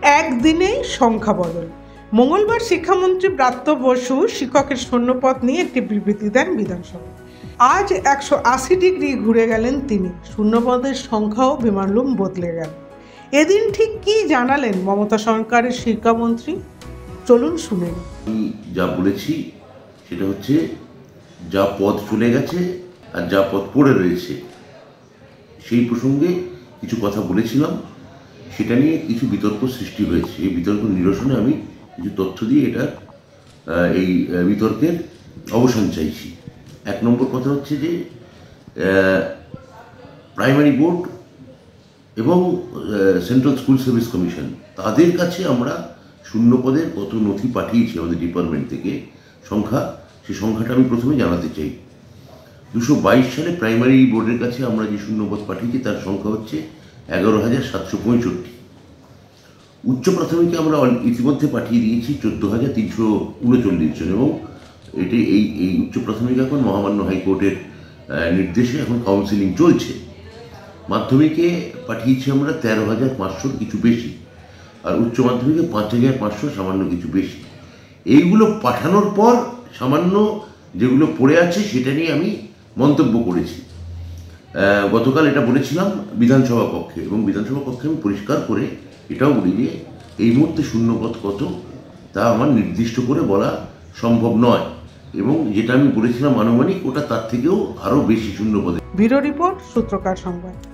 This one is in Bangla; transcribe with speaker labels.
Speaker 1: একদিনেই সংখ্যা বদল। মঙ্গলবার শিক্ষামন্ত্রী ব্রাত্য বসু শিক্ষকের শূন্যপদ নিয়ে একটি বিবৃতি দেন বিধানসভায়। আজ 180 ডিগ্রি ঘুরে গেলেন তিনি। শূন্যপদের সংখ্যাও বেমালুম বদলে গেল। এদিন ঠিক কি জানালেন মমতা সরকারের শিক্ষামন্ত্রী, চলুন শুনে নিন।
Speaker 2: আমি যা বলেছি সেটা হচ্ছে, যা পদ চলে গেছে আর যা পদ পড়ে রয়েছে সেই প্রসঙ্গে কিছু কথা বলেছিলাম। সেটা নিয়ে কিছু বিতর্ক সৃষ্টি হয়েছে। এই বিতর্ক নিরসনে আমি কিছু তথ্য দিয়ে এই বিতর্কের অবসান চাইছি। 1 নম্বর কথা হচ্ছে যে প্রাইমারি বোর্ড এবং সেন্ট্রাল স্কুল সার্ভিস কমিশন, তাদের কাছে আমরা শূন্যপদের কত নথি পাঠিয়েছি আমাদের ডিপার্টমেন্ট থেকে সেই সংখ্যাটা আমি প্রথমে জানাতে চাই। 222 সালে প্রাইমারি বোর্ডের কাছে আমরা যে শূন্যপদ পাঠিয়েছি তার সংখ্যা হচ্ছে 11,765। উচ্চ প্রাথমিকে আমরা ইতিমধ্যে পাঠিয়ে দিয়েছি 14,339 জন, এবং এই উচ্চ প্রাথমিক এখন মহামান্য হাইকোর্টের নির্দেশে এখন কাউন্সিলিং চলছে। মাধ্যমিকে পাঠিয়েছি আমরা 13,500 কিছু বেশি, আর উচ্চ মাধ্যমিকে 5,500 সামান্য কিছু বেশি। এইগুলো পাঠানোর পর সামান্য যেগুলো পড়ে আছে সেটা নিয়ে আমি মন্তব্য করেছি। গতকাল এটা বলেছিলাম বিধানসভা কক্ষে, এবং বিধানসভা কক্ষে আমি পরিষ্কার করে এটাও বলি যে এই মুহূর্তে শূন্যপদ কত তা আমার নির্দিষ্ট করে বলা সম্ভব নয়, এবং যেটা আমি বলেছিলাম আনুমানিক, ওটা তার থেকেও আরও বেশি শূন্যপদে।
Speaker 1: ব্যুরো রিপোর্ট, সূত্রকার সংবাদ।